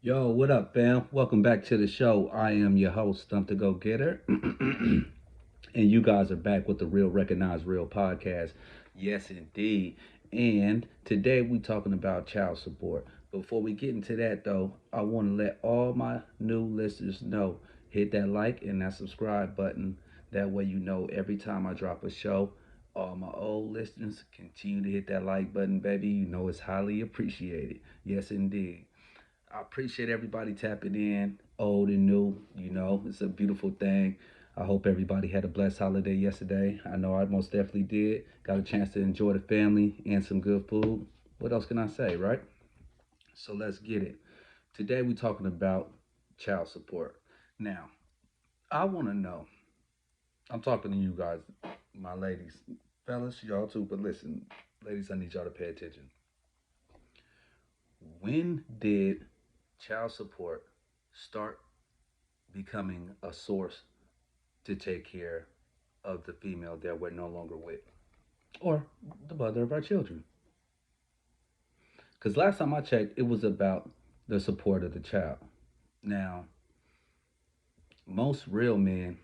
Yo, what up, fam? Welcome back to the show. I am your host, Stump the Go Getter. And you guys are back with the Real Recognize Real podcast. Yes, indeed. And today we talking about child support. Before we get into that, though, I want to let all my new listeners know hit that like and that subscribe button. That way, you know every time I drop a show. All my old listeners continue to hit that like button, baby. You know it's highly appreciated. Yes, indeed. I appreciate everybody tapping in, old and new. You know, it's a beautiful thing. I hope everybody had a blessed holiday yesterday. I know I most definitely did. Got a chance to enjoy the family and some good food. What else can I say, right? So let's get it. Today we're talking about child support. Now, I want to know. I'm talking to you guys, my ladies, fellas, y'all too. But listen, ladies, I need y'all to pay attention. When did child support start becoming a source to take care of the female that we're no longer with or the mother of our children? Because last time I checked, it was about the support of the child. Now, most real men,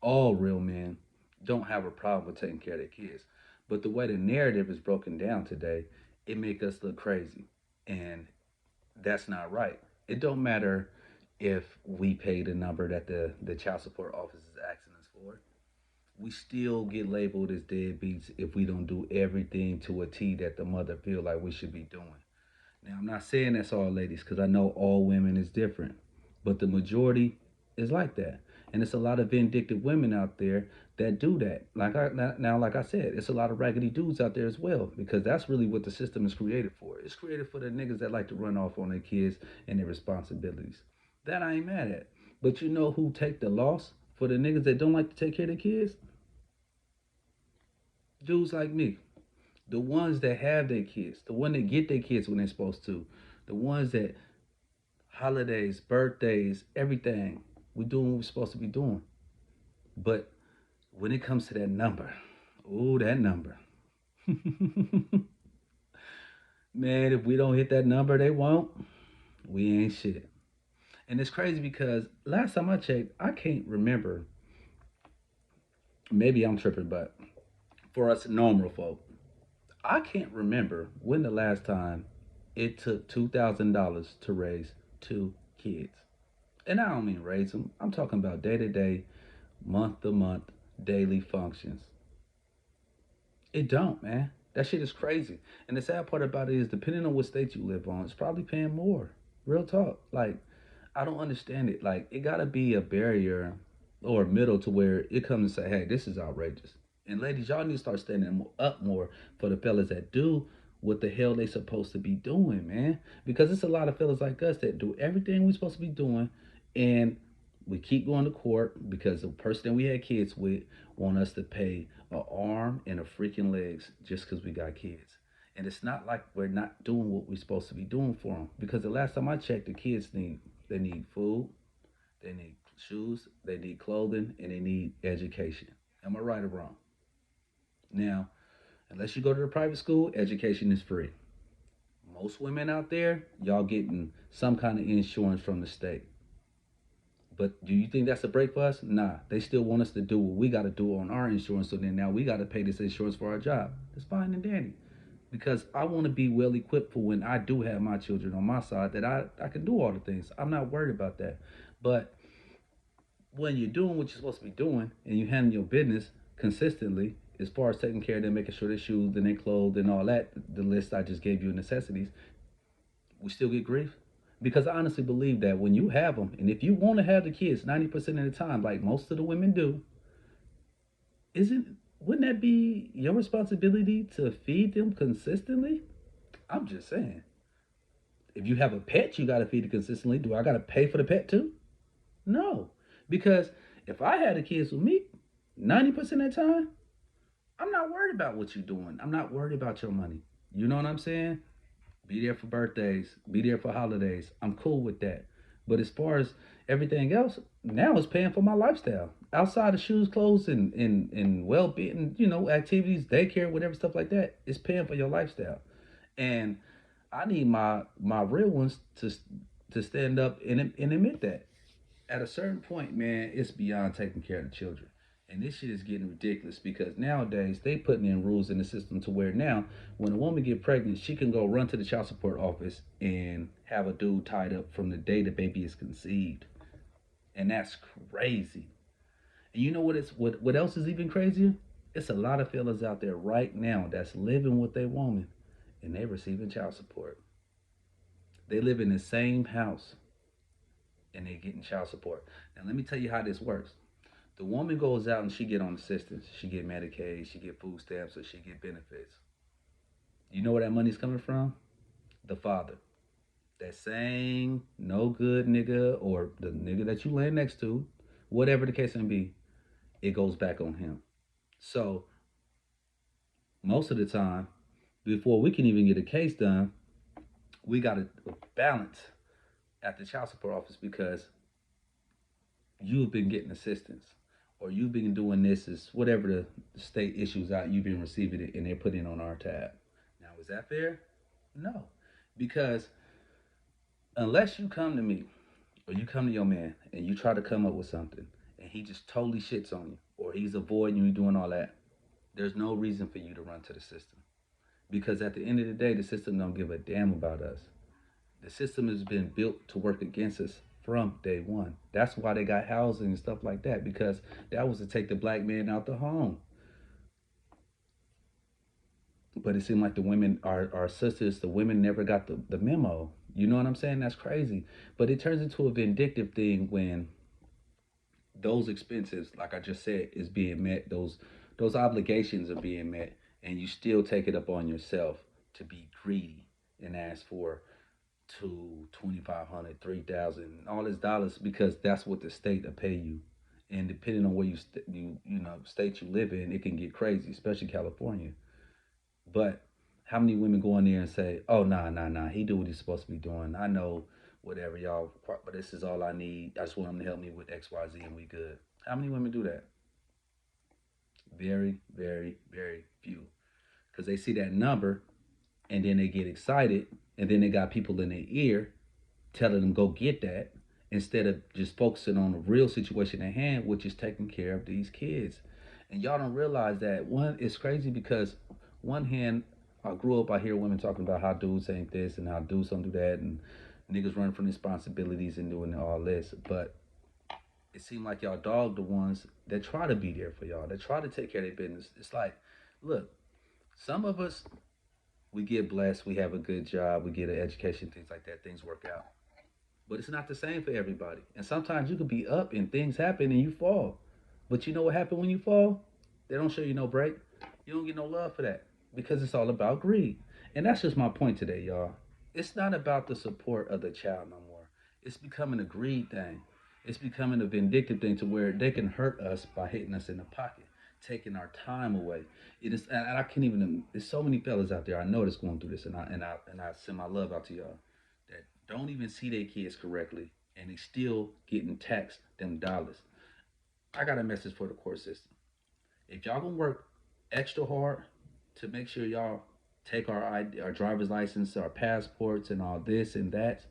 all real men, don't have a problem with taking care of their kids. But the way the narrative is broken down today, it make us look crazy. And that's not right. It don't matter if we pay the number that the child support office is asking us for. We still get labeled as deadbeats if we don't do everything to a T that the mother feel like we should be doing. Now, I'm not saying that's all ladies because I know all women is different, but the majority is like that. And it's a lot of vindictive women out there that do that. Like I said, it's a lot of raggedy dudes out there as well because that's really what the system is created for. It's created for the niggas that like to run off on their kids and their responsibilities. That I ain't mad at. But you know who take the loss for the niggas that don't like to take care of their kids? Dudes like me. The ones that have their kids, the one that get their kids when they're supposed to, the ones that holidays, birthdays, everything, we doing what we're supposed to be doing. But when it comes to that number, ooh, that number. Man, if we don't hit that number they won't, we ain't shit. And it's crazy because last time I checked, I can't remember. Maybe I'm tripping, but for us normal folk, I can't remember when the last time it took $2,000 to raise two kids. And I don't mean raise them. I'm talking about day to day, month to month, daily functions. It don't, man. That shit is crazy. And the sad part about it is, depending on what state you live on, it's probably paying more. Real talk. Like, I don't understand it. Like, it gotta be a barrier or a middle to where it comes and say, hey, this is outrageous. And ladies, y'all need to start standing up more for the fellas that do what the hell they supposed to be doing, man. Because it's a lot of fellas like us that do everything we supposed to be doing, and we keep going to court because the person that we had kids with want us to pay an arm and a freaking legs just because we got kids. And it's not like we're not doing what we're supposed to be doing for them. Because the last time I checked, the kids need food, they need shoes, they need clothing, and they need education. Am I right or wrong? Now, unless you go to the private school, education is free. Most women out there, y'all getting some kind of insurance from the state. But do you think that's a break for us? Nah, they still want us to do what we got to do on our insurance. So then now we got to pay this insurance for our job. It's fine and dandy. Because I want to be well equipped for when I do have my children on my side that I can do all the things. I'm not worried about that. But when you're doing what you're supposed to be doing and you handle your business consistently, as far as taking care of them, making sure their shoes and their clothes and all that, the list I just gave you of necessities, we still get grief. Because I honestly believe that when you have them, and if you want to have the kids 90% of the time, like most of the women do, isn't wouldn't that be your responsibility to feed them consistently? I'm just saying. If you have a pet, you got to feed it consistently. Do I got to pay for the pet too? No. Because if I had the kids with me 90% of the time, I'm not worried about what you're doing. I'm not worried about your money. You know what I'm saying? Be there for birthdays, be there for holidays. I'm cool with that. But as far as everything else, now it's paying for my lifestyle. Outside of shoes, clothes, and well being, activities, daycare, whatever stuff like that, it's paying for your lifestyle. And I need my real ones to to stand up and admit that. At a certain point, man, it's beyond taking care of the children. And this shit is getting ridiculous because nowadays they putting in rules in the system to where now when a woman get pregnant, she can go run to the child support office and have a dude tied up from the day the baby is conceived. And that's crazy. And you know what else is even crazier? It's a lot of fellas out there right now that's living with their woman and they receiving child support. They live in the same house and they getting child support. Now let me tell you how this works. The woman goes out and she get on assistance. She get Medicaid, she get food stamps, or she get benefits. You know where that money's coming from? The father. That same no good nigga or the nigga that you lay next to, whatever the case may be, it goes back on him. So most of the time, before we can even get a case done, we got a balance at the child support office because you've been getting assistance or you've been doing this is whatever the state issues out, you've been receiving it and they're putting it on our tab. Now, is that fair? No. Because unless you come to me or you come to your man and you try to come up with something and he just totally shits on you or he's avoiding you doing all that, there's no reason for you to run to the system. Because at the end of the day, the system don't give a damn about us. The system has been built to work against us from day one. That's why they got housing and stuff like that, because that was to take the black man out the home. But it seemed like the women, our sisters, the women never got the memo. You know what I'm saying? That's crazy. But it turns into a vindictive thing when those expenses, like I just said, is being met. Those obligations are being met, and you still take it up on yourself to be greedy and ask for 2,500, 3,000, all this dollars because that's what the state will pay you. And depending on where you state you live in, it can get crazy, especially California. But how many women go in there and say, "Oh, nah, he do what he's supposed to be doing. I know whatever y'all, but this is all I need. I just want him to help me with X, Y, Z, and we good." How many women do that? Very, very, very few, because they see that number and then they get excited, and then they got people in their ear telling them go get that instead of just focusing on the real situation at hand, which is taking care of these kids. And y'all don't realize that one is crazy because one hand I grew up, I hear women talking about how dudes ain't this and how dudes don't do that and niggas running from responsibilities and doing all this. But it seemed like y'all dog the ones that try to be there for y'all, that try to take care of their business. It's like, look, some of us we get blessed, we have a good job, we get an education, things like that, things work out. But it's not the same for everybody. And sometimes you could be up and things happen and you fall. But you know what happened when you fall? They don't show you no break. You don't get no love for that because it's all about greed. And that's just my point today, y'all. It's not about the support of the child no more. It's becoming a greed thing. It's becoming a vindictive thing to where they can hurt us by hitting us in the pocket, taking our time away. It is, and I can't even. There's so many fellas out there I know that's going through this, and I send my love out to y'all that don't even see their kids correctly, and they still getting taxed them dollars. I got a message for the court system. If y'all gonna work extra hard to make sure y'all take our ID, our driver's license, our passports, and all this and that,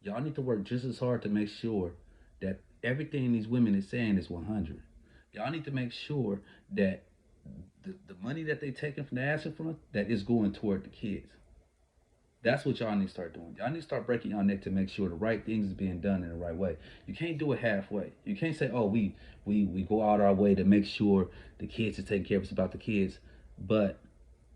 y'all need to work just as hard to make sure that everything these women is saying is 100. Y'all need to make sure that the money that they taking from the asset fund that is going toward the kids. That's what y'all need to start doing. Y'all need to start breaking y'all neck to make sure the right things is being done in the right way. You can't do it halfway. You can't say, "Oh, we go out our way to make sure the kids is taken care of. It's about the kids," but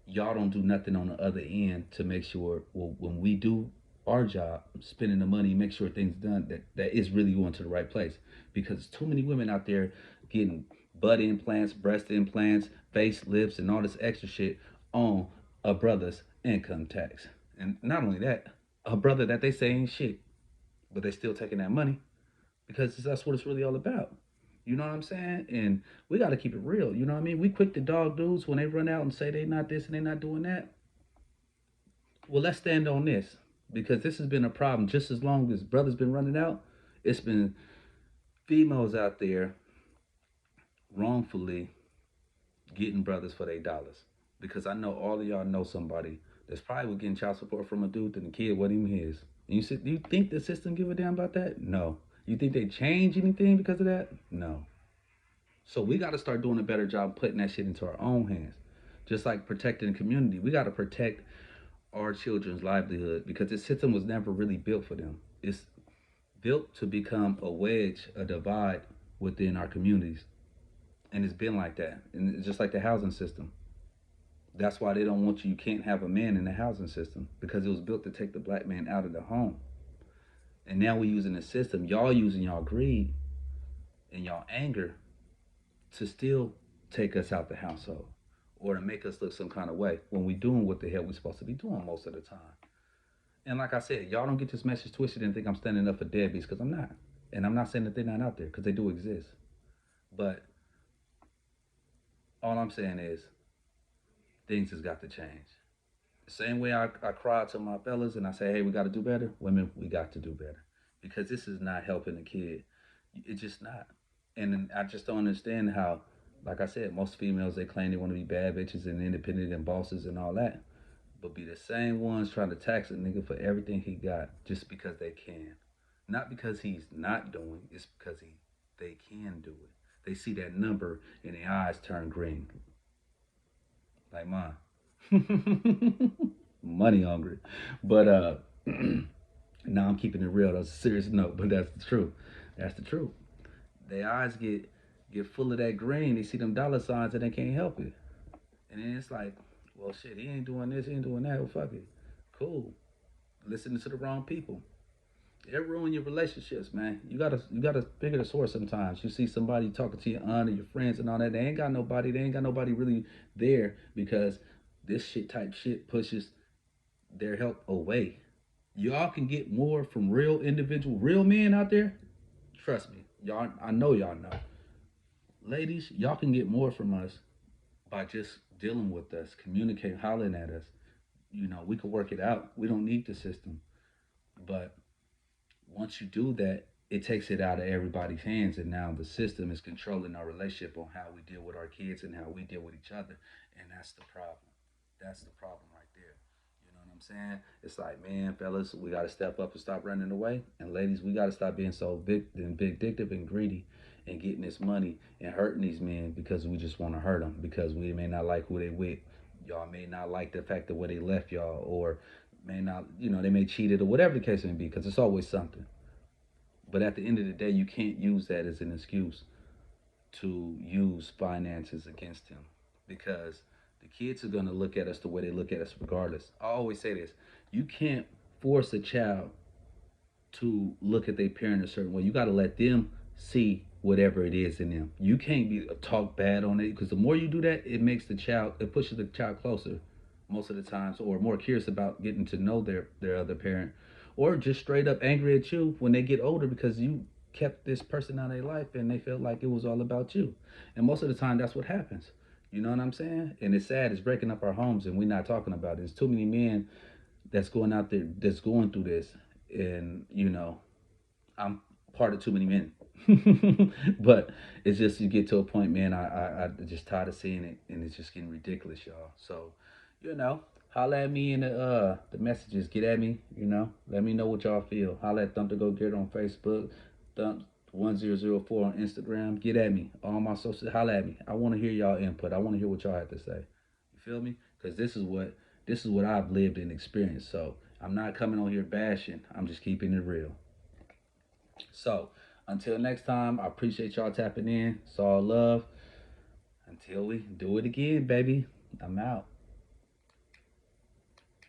y'all don't do nothing on the other end to make sure. Well, when we do our job, spending the money, make sure things done that is really going to the right place. Because too many women out there getting butt implants, breast implants, facelifts, and all this extra shit on a brother's income tax. And not only that, a brother that they say ain't shit, but they still taking that money because that's what it's really all about. You know what I'm saying? And we got to keep it real. You know what I mean? We quick to dog dudes when they run out and say they not this and they not doing that. Well, let's stand on this because this has been a problem just as long as brothers been running out. It's been females out there wrongfully getting brothers for their dollars. Because I know all of y'all know somebody that's probably was getting child support from a dude that the kid wasn't even his. And you said, do you think the system give a damn about that? No. You think they change anything because of that? No. So we got to start doing a better job putting that shit into our own hands. Just like protecting the community, we got to protect our children's livelihood because this system was never really built for them. It's built to become a wedge, a divide within our communities. And it's been like that. And it's just like the housing system. That's why they don't want you. You can't have a man in the housing system because it was built to take the black man out of the home. And now we're using the system. Y'all using y'all greed and y'all anger to still take us out the household or to make us look some kind of way when we doing what the hell we supposed to be doing most of the time. And like I said, y'all don't get this message twisted and think I'm standing up for deadbeats because I'm not. And I'm not saying that they're not out there because they do exist. But all I'm saying is things has got to change. The same way I cry to my fellas and I say, hey, we got to do better. Women, we got to do better because this is not helping the kid. It's just not. And I just don't understand how, like I said, most females they claim they want to be bad bitches and independent and bosses and all that, but be the same ones trying to tax a nigga for everything he got just because they can, not because he's not doing. It's because they can do it. They see that number and their eyes turn green, like mine. Money hungry, but now I'm keeping it real. That's a serious note, but that's the truth. That's the truth. Their eyes get full of that green. They see them dollar signs and they can't help it. And then it's like, well, shit, he ain't doing this, he ain't doing that. Well, fuck it. Cool. Listening to the wrong people. It ruin your relationships, man. You gotta figure the source sometimes. You see somebody talking to your aunt or your friends and all that. They ain't got nobody. They ain't got nobody really there because this shit type shit pushes their help away. Y'all can get more from real individual, real men out there. Trust me, y'all. I know y'all know. Ladies, y'all can get more from us by just dealing with us, communicating, hollering at us. You know, we can work it out. We don't need the system. But once you do that, it takes it out of everybody's hands, and now the system is controlling our relationship on how we deal with our kids and how we deal with each other, and that's the problem. That's the problem right there. You know what I'm saying? It's like, man, fellas, we got to step up and stop running away, and ladies, we got to stop being so big and vindictive and greedy, and getting this money and hurting these men because we just want to hurt them because we may not like who they with. Y'all may not like the fact that where they left y'all, or may not, they may cheated or whatever the case may be, because it's always something. But at the end of the day, you can't use that as an excuse to use finances against him because the kids are going to look at us the way they look at us regardless. I always say this: you can't force a child to look at their parent a certain way. You got to let them see whatever it is in them. You can't be talk bad on it because the more you do that, it makes the child, it pushes the child closer most of the times, or more curious about getting to know their other parent, or just straight up angry at you when they get older because you kept this person out of their life and they felt like it was all about you. And most of the time, that's what happens. You know what I'm saying? And it's sad. It's breaking up our homes, and we're not talking about it. There's too many men that's going out there that's going through this, and I'm part of too many men. But it's just you get to a point, man. I just tired of seeing it, and it's just getting ridiculous, y'all. So, holla at me in the messages. Get at me, Let me know what y'all feel. Holla at Thump to Go Get It on Facebook, Thump 1004 on Instagram. Get at me. All my social. Holla at me. I want to hear y'all input. I want to hear what y'all have to say. You feel me? Because this is what I've lived and experienced. So I'm not coming on here bashing. I'm just keeping it real. So until next time, I appreciate y'all tapping in. It's all love. Until we do it again, baby. I'm out.